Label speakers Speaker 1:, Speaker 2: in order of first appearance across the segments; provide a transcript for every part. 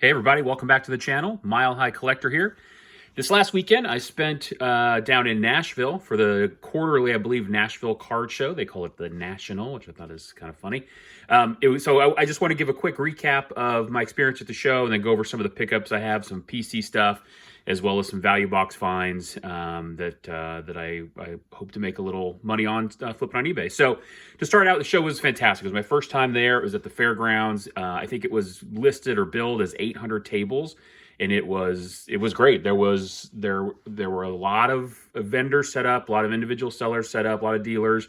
Speaker 1: Hey everybody, welcome back to the channel. Mile High Collector here. This last weekend I spent down in Nashville for the quarterly, I believe, Nashville Card Show. They call it the National, which I thought is kind of funny. I just want to give a quick recap of my experience at the show and then go over some of the pickups I have, some PC stuff, as well as some value box finds that I hope to make a little money on flipping on eBay. So to start out, the show was fantastic. It was my first time there. It was at the fairgrounds. I think it was listed or billed as 800 tables, and it was great. There were a lot of vendors set up, a lot of individual sellers set up, a lot of dealers.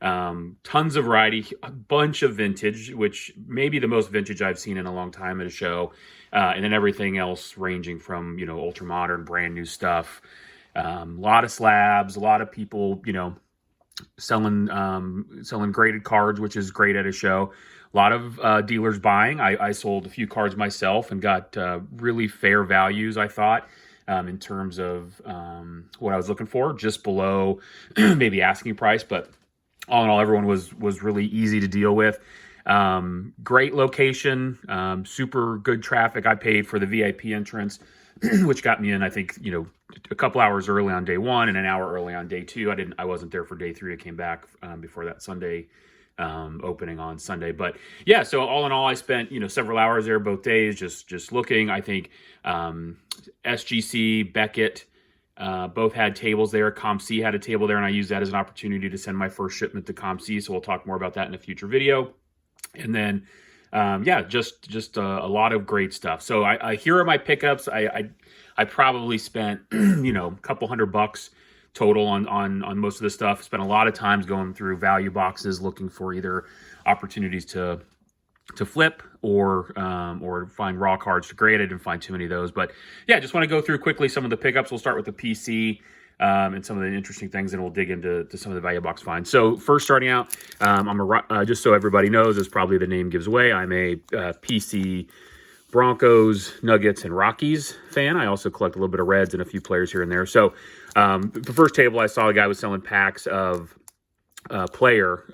Speaker 1: Tons of variety, a bunch of vintage, which may be the most vintage I've seen in a long time at a show. And then everything else ranging from, ultra modern, brand new stuff. A lot of slabs, a lot of people, selling graded cards, which is great at a show. A lot of dealers buying. I sold a few cards myself and got really fair values, I thought. In terms of what I was looking for, just below maybe asking price, but all in all, everyone was really easy to deal with. Great location, super good traffic. I paid for the VIP entrance, which got me in, I think, a couple hours early on day one and an hour early on day two. I wasn't there for day three. I came back before that Sunday opening on Sunday. But yeah, so all in all, I spent, several hours there both days, just looking. I think SGC, Beckett, both had tables there. ComC had a table there, and I used that as an opportunity to send my first shipment to ComC. So we'll talk more about that in a future video. And then, just a lot of great stuff. So here are my pickups. I probably spent, a couple $100 total on most of this stuff. Spent a lot of times going through value boxes, looking for either opportunities to flip or find raw cards to grade. I didn't find too many of those, but yeah, just want to go through quickly some of the pickups. We'll start with the PC and some of the interesting things, and we'll dig into some of the value box finds. So first, starting out, just so everybody knows, as probably the name gives away, I'm a PC Broncos, Nuggets, and Rockies fan. I also collect a little bit of Reds and a few players here and there. So the first table I saw, a guy was selling packs of player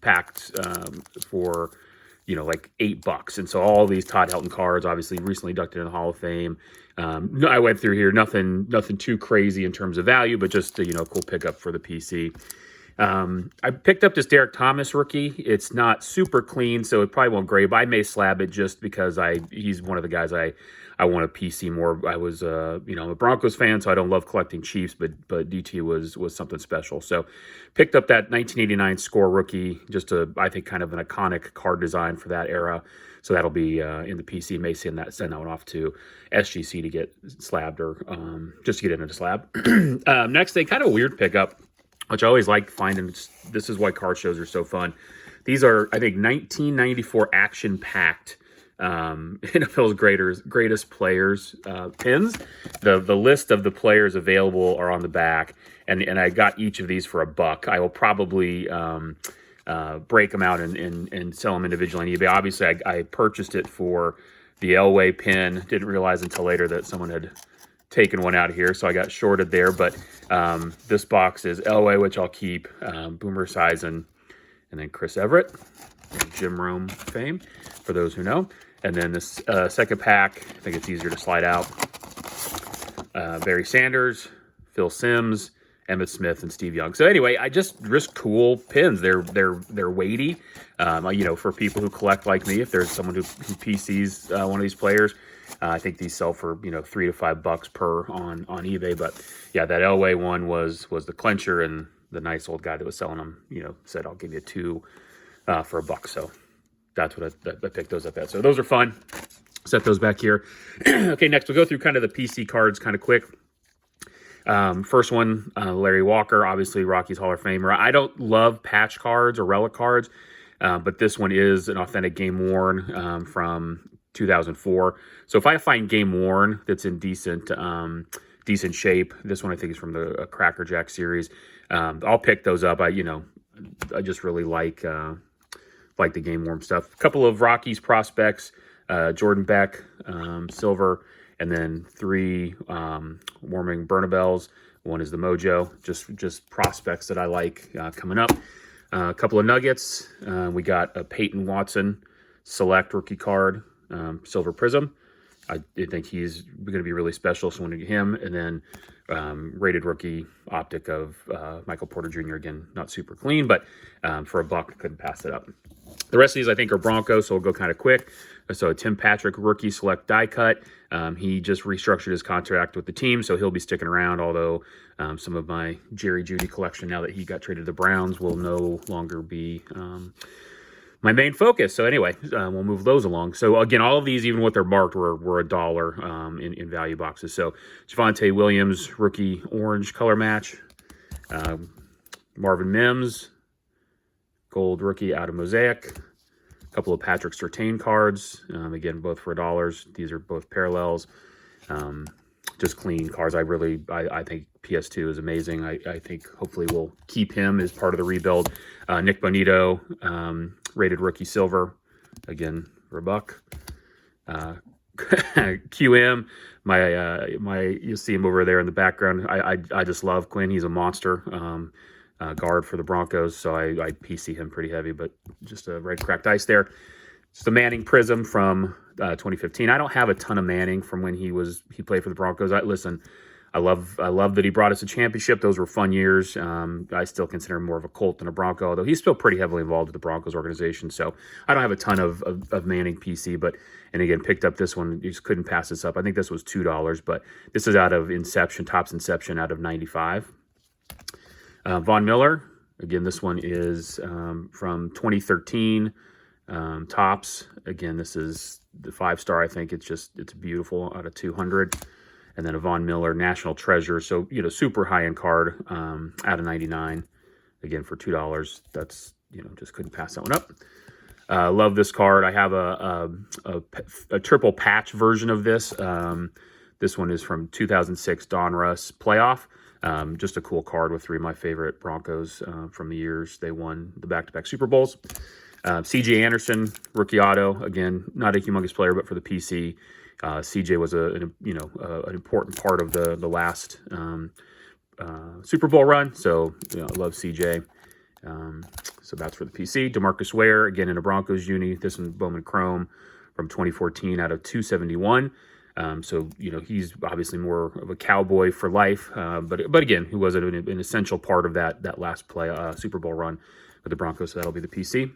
Speaker 1: packs for like $8. And so all these Todd Helton cards, obviously recently inducted in the Hall of Fame. I went through here, nothing too crazy in terms of value, but just a cool pickup for the PC. I picked up this Derek Thomas rookie. It's not super clean, so it probably won't grade, but I may slab it just because he's one of the guys I want a PC more. I was I'm a Broncos fan, so I don't love collecting Chiefs, but DT was something special. So picked up that 1989 score rookie, just I think kind of an iconic card design for that era. So that'll be in the PC. May send that one off to SGC to get slabbed or just to get into slab. Next thing, kind of a weird pickup, which I always like finding. This is why card shows are so fun. These are, I think, 1994 action-packed NFL's greatest players pins. The list of the players available are on the back, and I got each of these for $1. I will probably break them out and sell them individually on eBay. Obviously, I purchased it for the Elway pin. Didn't realize until later that someone had taken one out of here, so I got shorted there. But this box is Elway, which I'll keep, Boomer Esiason, and then Chris Everett, Jim Rome fame, for those who know. And then this second pack, I think it's easier to slide out. Barry Sanders, Phil Simms, Emmitt Smith, and Steve Young. So anyway, I just risk cool pins. They're weighty. For people who collect like me, if there's someone who PCs one of these players, I think these sell for $3 to $5 per on eBay. But yeah, that Elway one was the clincher, and the nice old guy that was selling them, said I'll give you two for $1. So that's what I picked those up at. So those are fun. Set those back here. Okay, next we'll go through kind of the PC cards kind of quick. First one, Larry Walker, obviously Rockies Hall of Famer. I don't love patch cards or relic cards, but this one is an authentic game worn from 2004. So if I find game worn that's in decent shape, this one I think is from the Cracker Jack series. I'll pick those up. I just really like the game worn stuff. A couple of Rockies prospects, Jordan Beck, silver, and then 3 warming Bernabels. One is the Mojo, just prospects that I like coming up. A couple of Nuggets. We got a Peyton Watson select rookie card, silver prism. I think he's going to be really special. So I want to get him. And then rated rookie optic of Michael Porter Jr. Again, not super clean, but for $1, couldn't pass it up. The rest of these I think are Broncos, so we'll go kind of quick. So Tim Patrick, rookie select die cut. He just restructured his contract with the team, so he'll be sticking around, although some of my Jerry Jeudy collection, now that he got traded to the Browns, will no longer be my main focus. So anyway, we'll move those along. So again, all of these, even what they're marked, were $1 in value boxes. So Javonte Williams, rookie orange color match. Marvin Mims, gold rookie out of Mosaic. A couple of Patrick Surtain cards. Again, both for $1. These are both parallels. Just clean cards. I think PS2 is amazing. I think hopefully we'll keep him as part of the rebuild. Nick Bonito, rated rookie silver, again for $1. QM, you'll see him over there in the background. I just love Quinn. He's a monster. Guard for the Broncos, so I PC him pretty heavy, but just a red cracked ice there. Just a Manning Prism from 2015. I don't have a ton of Manning from when he played for the Broncos. I love that he brought us a championship. Those were fun years. I still consider him more of a Colt than a Bronco, although he's still pretty heavily involved with the Broncos organization. So I don't have a ton of Manning PC, and again, picked up this one. You just couldn't pass this up. I think this was $2, but this is out of Inception, Topps Inception out of 95. Von Miller, again, this one is from 2013, Topps. Again, this is the 5-star. I think it's beautiful out of 200. And then a Von Miller National Treasure. So, super high-end card out of 99. Again, for $2. That's, just couldn't pass that one up. Love this card. I have a triple patch version of this. This one is from 2006 Donruss Playoff. Just a cool card with 3 of my favorite Broncos from the years they won the back-to-back Super Bowls. C.J. Anderson, rookie auto. Again, not a humongous player, but for the PC. C.J. was an important part of the last Super Bowl run. So, I love C.J. So that's for the PC. DeMarcus Ware, again in a Broncos uni. This one Bowman Chrome from 2014 out of 271. So, he's obviously more of a cowboy for life. But again, he was an essential part of that last Super Bowl run with the Broncos. So that'll be the PC.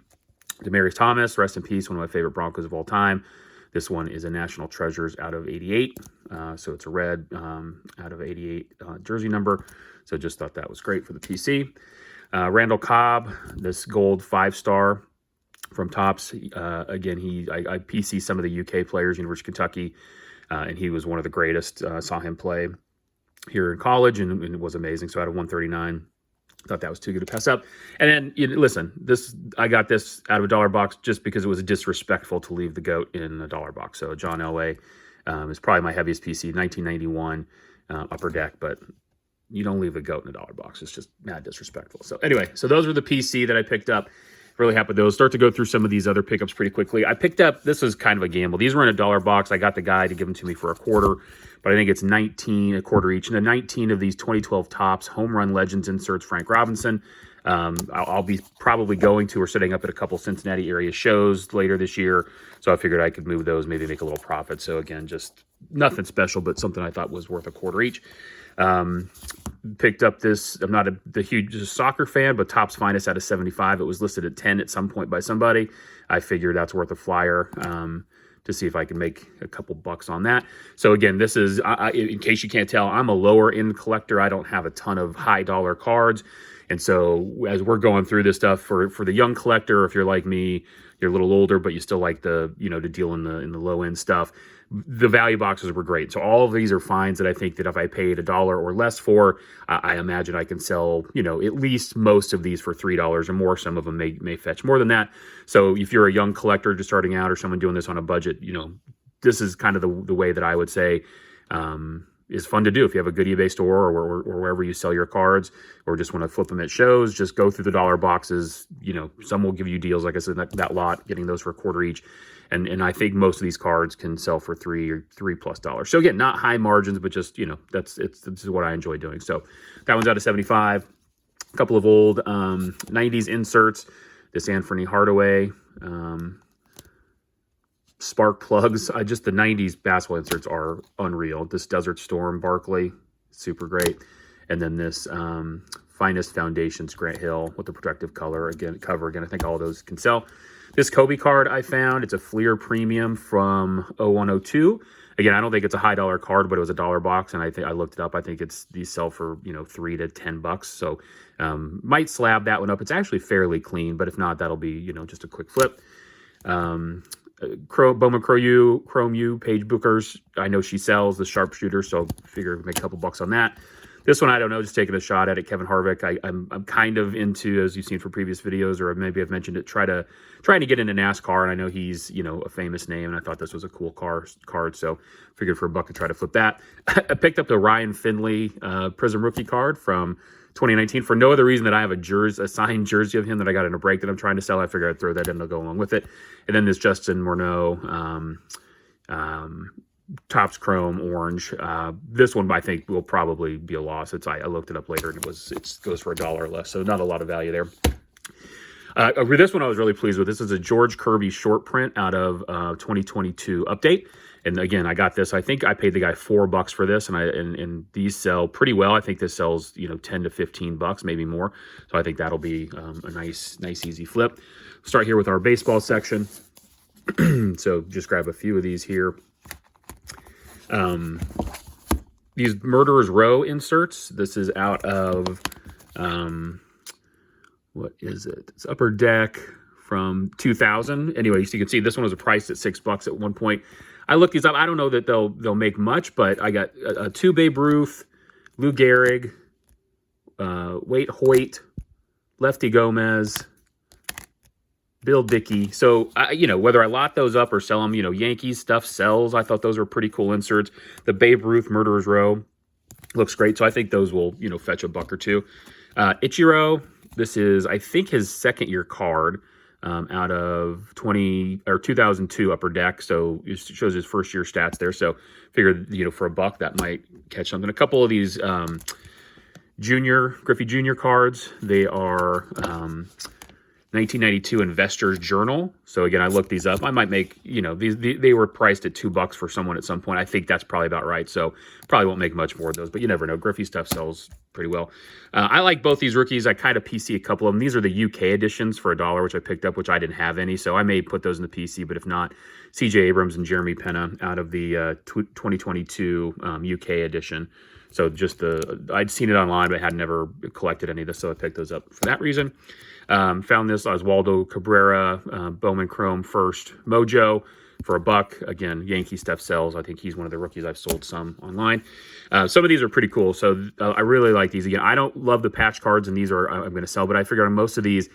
Speaker 1: Demaryius Thomas, rest in peace, one of my favorite Broncos of all time. This one is a National Treasures out of 88. So it's a red out of 88 jersey number. So just thought that was great for the PC. Randall Cobb, this gold 5-star from Topps. Again, I PC some of the UK players, University of Kentucky. And he was one of the greatest. Saw him play here in college, and it was amazing. So out of 139, thought that was too good to pass up. And then, listen, I got this out of a dollar box just because it was disrespectful to leave the GOAT in a dollar box. So John Elway is probably my heaviest PC, 1991 Upper Deck, but you don't leave the GOAT in a dollar box. It's just mad disrespectful. So anyway, so those were the PC that I picked up. Really happy with those. Start to go through some of these other pickups pretty quickly. I picked up, this was kind of a gamble. These were in a dollar box. I got the guy to give them to me for $0.25, but I think it's 19 a quarter each. And the 19 of these 2012 Topps Home Run Legends inserts Frank Robinson. I'll be probably going to or setting up at a couple Cincinnati area shows later this year. So I figured I could move those, maybe make a little profit. So again, just nothing special, but something I thought was worth $0.25 each. Picked up this, I'm not the huge soccer fan, but Topps Finest out of 75. It was listed at 10 at some point by somebody. I figured that's worth a flyer to see if I can make a couple bucks on that. So again, this is, in case you can't tell, I'm a lower end collector. I don't have a ton of high dollar cards. And so as we're going through this stuff for the young collector, if you're like me, you're a little older, but you still like to deal in the low end stuff. The value boxes were great. So all of these are finds that I think that if I paid $1 or less for, I imagine I can sell, at least most of these for $3 or more. Some of them may fetch more than that. So if you're a young collector just starting out or someone doing this on a budget, this is kind of the way that I would say is fun to do. If you have a good eBay store or wherever you sell your cards or just want to flip them at shows, just go through the dollar boxes. Some will give you deals, like I said, that lot, getting those for $0.25 each. And I think most of these cards can sell for $3+ So again, not high margins, but just, this is what I enjoy doing. So that one's out of 75. A couple of old 90s inserts. This Anthony Hardaway spark plugs. Just the 90s basketball inserts are unreal. This Desert Storm Barkley, super great. And then this Finest Foundations Grant Hill with the protective cover. Again, I think all those can sell. This Kobe card I found, it's a Fleer Premium from 0102. Again, I don't think it's a high dollar card, but it was a $1 box, and I looked it up. I think these sell for $3 to $10. So might slab that one up. It's actually fairly clean, but if not, that'll be just a quick flip. Bowman Chrome U, Paige Booker's. I know she sells the sharpshooter, so figure make a couple bucks on that. This one, I don't know, just taking a shot at it. Kevin Harvick, I'm kind of into, as you've seen from previous videos, or maybe I've mentioned it, trying to get into NASCAR, and I know he's, a famous name, and I thought this was a cool card, so figured for $1 to try to flip that. I picked up the Ryan Finley Prism rookie card from 2019 for no other reason that I have a signed jersey of him that I got in a break that I'm trying to sell. I figured I'd throw that in to go along with it. And then this Justin Morneau Topps Chrome Orange. This one I think will probably be a loss. I looked it up later and it goes for $1 or less, so not a lot of value there. This one I was really pleased with. This is a George Kirby short print out of 2022 update. And again, I got this. I think I paid the guy $4 for this, and these sell pretty well. I think this sells $10 to $15, maybe more. So I think that'll be a nice easy flip. Start here with our baseball section. So just grab a few of these here. These Murderer's Row inserts. This is out of what is it? It's Upper Deck from 2000. Anyway, so you can see this one was priced at $6 at one point. I looked these up. I don't know that they'll make much, but I got two Babe Ruth, Lou Gehrig, Waite Hoyt, Lefty Gomez, Bill Dickey. So, whether I lot those up or sell them, Yankees stuff sells. I thought those were pretty cool inserts. The Babe Ruth Murderer's Row looks great. So I think those will, fetch $1 or $2. Ichiro, this is, I think, his second year card. Out of 2002 Upper Deck, so it shows his first year stats there. So figured for $1 that might catch something. A couple of these Griffey Junior cards. They are 1992 Investor's Journal. So again, I looked these up. I might make they were priced at $2 for someone at some point. I think that's probably about right. So probably won't make much more of those, but you never know. Griffey stuff sells pretty well. I like both these rookies. I kind of PC a couple of them. These are the UK editions for $1, which I picked up, which I didn't have any. So I may put those in the PC, but if not, CJ Abrams and Jeremy Pena out of the 2022 UK edition. So just I'd seen it online, but had never collected any of this. So I picked those up for that reason. Found this Oswaldo Cabrera, Bowman Chrome First Mojo for $1. Again, Yankee stuff sells. I think he's one of the rookies. I've sold some online. Some of these are pretty cool. So I really like these. Again, I don't love the patch cards, and these I'm going to sell. But I figured on most of these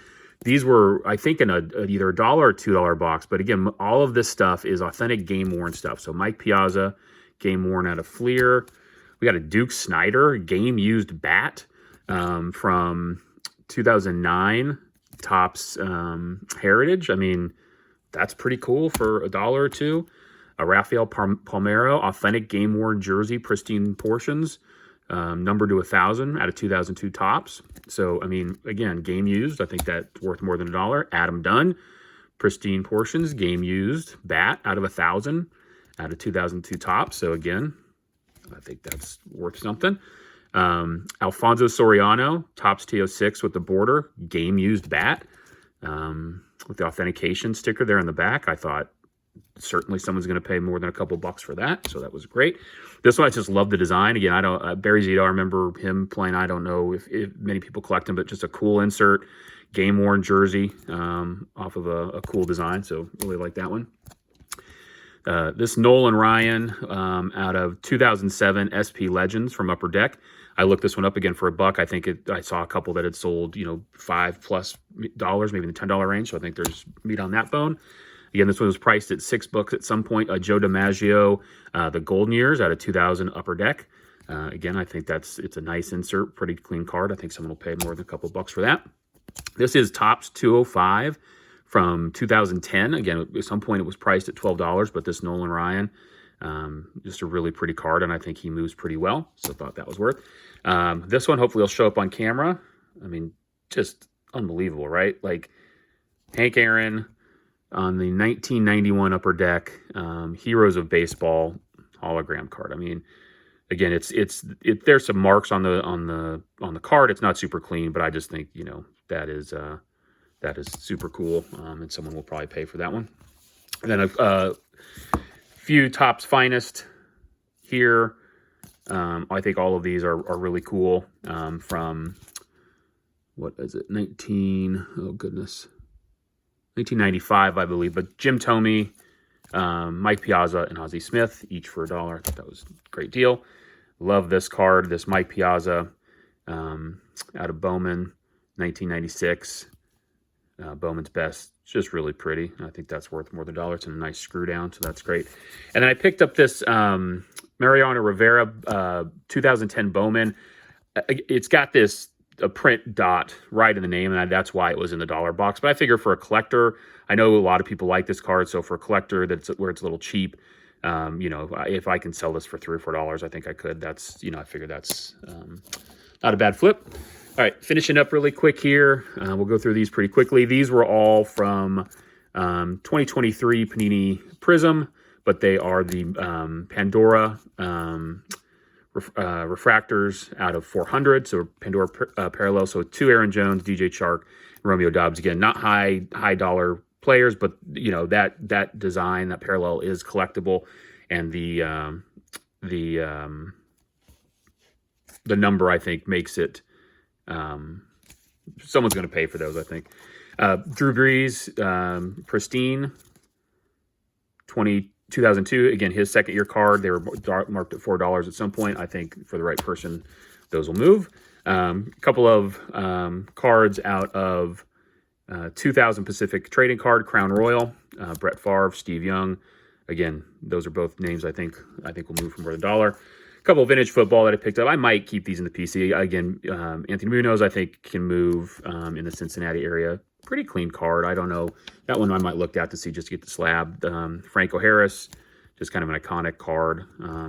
Speaker 1: were, I think, in either $1 or $2 box. But again, all of this stuff is authentic game-worn stuff. So Mike Piazza, game-worn out of Fleer. We got a Duke Snyder game-used bat from 2009 Topps Heritage. I mean, that's pretty cool for $1 or $2. A Rafael Palmeiro authentic game-worn jersey, pristine portions, numbered to 1,000 out of 2002 Topps. So, I mean, again, game used. I think that's worth more than $1. Adam Dunn, pristine portions, game used, bat out of 1,000 out of 2002 Topps. So, again, I think that's worth something. Alfonso Soriano, Topps T06 with the border, game used bat with the authentication sticker there in the back. I thought certainly someone's going to pay more than a couple bucks for that, so that was great. This one I just love the design. Again, I don't Barry Zito, I remember him playing. I don't know if many people collect him, but just a cool insert, game worn jersey off of a cool design. So really like that one. This Nolan Ryan out of 2007 SP Legends from Upper Deck. I looked this one up again for $1. I think I saw a couple that had sold, $5+ maybe in the $10 range. So I think there's meat on that bone. Again, this one was priced at $6 at some point. Joe DiMaggio, the Golden Years out of 2000 Upper Deck. Again, I think it's a nice insert, pretty clean card. I think someone will pay more than a couple bucks for that. This is Topps 205 from 2010. Again, at some point it was priced at $12, but this Nolan Ryan, just a really pretty card, and I think he moves pretty well, so I thought that was worth. This one hopefully will show up on camera. I mean, just unbelievable, right? Like Hank Aaron, on the 1991 Upper Deck Heroes of Baseball hologram card. I mean, again, there's some marks on the card. It's not super clean, but I just think, you know, that is super cool, and someone will probably pay for that one. And then a few Topps Finest here. I think all of these are really cool. From, what is it, 1995, I believe. But Jim Thome, Mike Piazza, and Ozzie Smith, each for $1. I thought that was a great deal. Love this card, this Mike Piazza, out of Bowman, 1996. Bowman's Best, just really pretty. I think that's worth more than $1. It's in a nice screw down, so that's great. And then I picked up this Mariano Rivera 2010 Bowman. It's got a print dot right in the name, and that's why it was in the dollar box. But I figure for a collector, I know a lot of people like this card, so for a collector where it's a little cheap, you know, if I can sell this for $3 or $4, I think I could. That's, you know, I figure that's not a bad flip. All right, finishing up really quick here. We'll go through these pretty quickly. These were all from 2023 Panini Prism, but they are the Pandora refractors out of 400. So Pandora parallel. So 2 Aaron Jones, DJ Chark, and Romeo Dobbs. Again, not high dollar players, but you know that design, that parallel is collectible, and the number, I think, makes it. Someone's going to pay for those, I think. Drew Brees, pristine, 2002. Again, his second year card. They were marked at $4 at some point. I think for the right person, those will move. A couple of cards out of 2000 Pacific Trading Card, Crown Royal, Brett Favre, Steve Young. Again, those are both names I think will move for more than $1. Couple of vintage football that I picked up. I might keep these in the PC. Again, Anthony Munoz, I think, can move in the Cincinnati area. Pretty clean card. I don't know. That one I might look at to see just to get the slab. Franco Harris, just kind of an iconic card.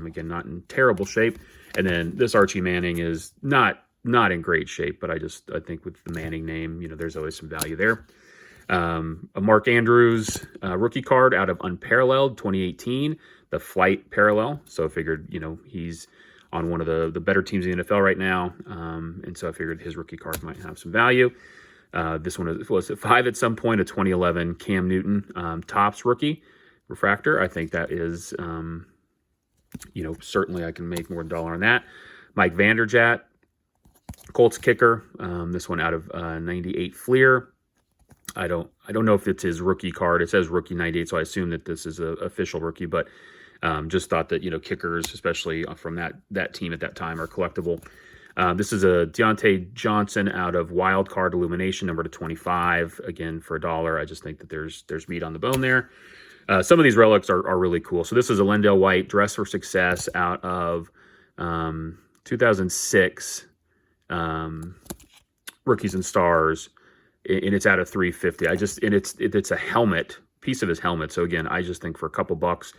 Speaker 1: Again, not in terrible shape. And then this Archie Manning is not in great shape, but I think with the Manning name, you know, there's always some value there. A Mark Andrews rookie card out of Unparalleled 2018. The Flight Parallel. So I figured, you know, he's on one of the better teams in the NFL right now. And so I figured his rookie card might have some value. This one was at 5 at some point, a 2011 Cam Newton Topps rookie refractor. I think that is, you know, certainly I can make more than $1 on that. Mike Vanderjagt, Colts kicker. This one out of 98 Fleer. I don't know if it's his rookie card. It says rookie 98, so I assume that this is an official rookie, but just thought that, you know, kickers, especially from that team at that time, are collectible. This is a Deontay Johnson out of Wild Card Illumination, number 25. Again, for $1. I just think that there's meat on the bone there. Some of these relics are really cool. So this is a Lendell White Dress for Success out of 2006 Rookies and Stars. And it's out of 350. It's a helmet, piece of his helmet. So again, I just think for a couple bucks,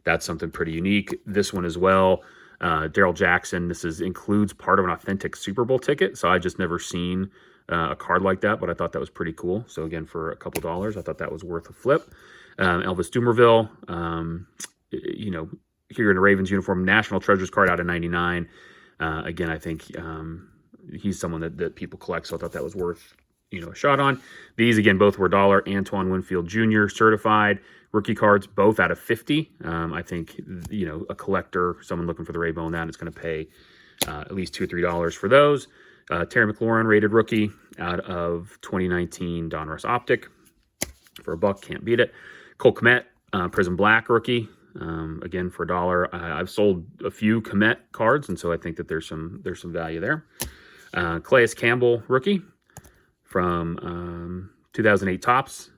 Speaker 1: that's something pretty unique. This one as well, Daryl Jackson. This includes part of an authentic Super Bowl ticket. So I just never seen a card like that, but I thought that was pretty cool. So again, for a couple dollars, I thought that was worth a flip. Elvis Dumervil, you know, here in a Ravens uniform, National Treasures card out of 99. Again, I think he's someone that people collect. So I thought that was worth, you know, a shot on. These, again, both were $1. Antoine Winfield Jr. certified rookie cards, both out of 50. I think, you know, a collector, someone looking for the rainbow on that, is going to pay at least $2 or $3 for those. Terry McLaurin rated rookie out of 2019 Donruss Optic for $1. Can't beat it. Cole Kmet, Prism Black rookie, again for $1. I've sold a few Kmet cards, and so I think that there's some value there. Calais Campbell rookie from 2008 Topps.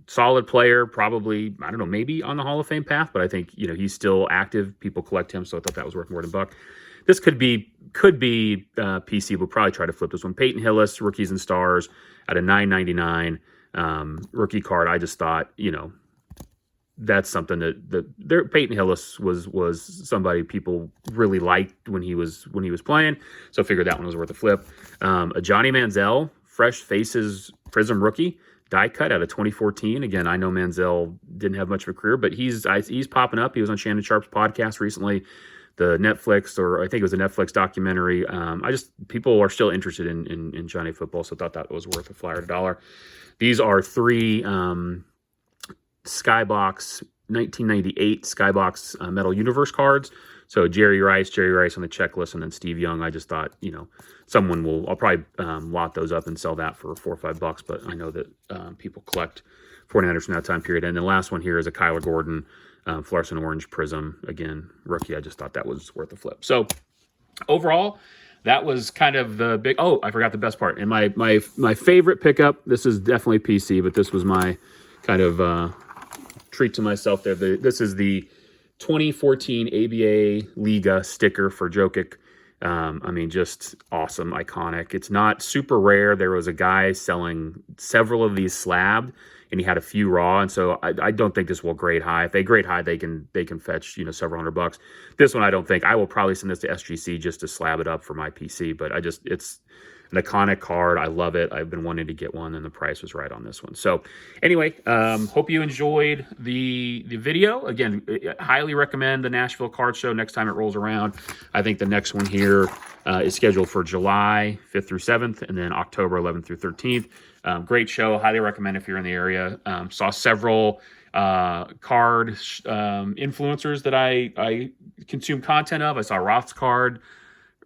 Speaker 1: Solid player, probably, I don't know, maybe on the Hall of Fame path, but I think, you know, he's still active. People collect him, so I thought that was worth more than $1. This could be PC. We'll probably try to flip this one. Peyton Hillis, Rookies and Stars, at a $9.99 rookie card. I just thought, you know, that's something that Peyton Hillis was somebody people really liked when he was playing. So I figured that one was worth a flip. A Johnny Manziel, Fresh Faces Prism rookie, die cut out of 2014. Again, I know Manziel didn't have much of a career, but he's popping up. He was on Shannon Sharp's podcast recently, the Netflix, or I think it was a Netflix documentary. People are still interested in Johnny football, so I thought that was worth a flyer $1. These are 3 Skybox 1998 Skybox Metal Universe cards. So Jerry Rice on the checklist, and then Steve Young. I just thought, I'll probably lot those up and sell that for $4 or $5, but I know that people collect 49ers from that time period. And the last one here is a Kyler Gordon fluorescent orange prism. Again, rookie. I just thought that was worth a flip. So overall, that was kind of the big, I forgot the best part. And my favorite pickup, this is definitely PC, but this was my kind of treat to myself there. This is the 2014 ABA Liga sticker for Jokic. Just awesome, iconic. It's not super rare. There was a guy selling several of these slabbed, and he had a few raw, and so I don't think this will grade high. If they grade high, they can fetch several $100. This one I don't think. I will probably send this to SGC just to slab it up for my PC, but it's an iconic card. I love it. I've been wanting to get one, and the price was right on this one. So anyway, hope you enjoyed the video. Again, highly recommend the Nashville Card Show next time it rolls around. I think the next one here is scheduled for July 5th through 7th, and then October 11th through 13th. Great show. Highly recommend if you're in the area. Saw several card influencers that I consume content of. I saw Roth's card,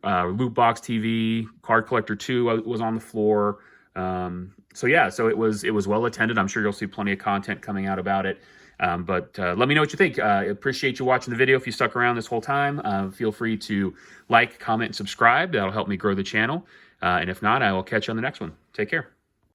Speaker 1: Loot Box TV, Card Collector 2 was on the floor. So it was well attended. I'm sure you'll see plenty of content coming out about it. But let me know what you think. I appreciate you watching the video. If you stuck around this whole time, feel free to like, comment, and subscribe. That'll help me grow the channel. And if not, I will catch you on the next one. Take care.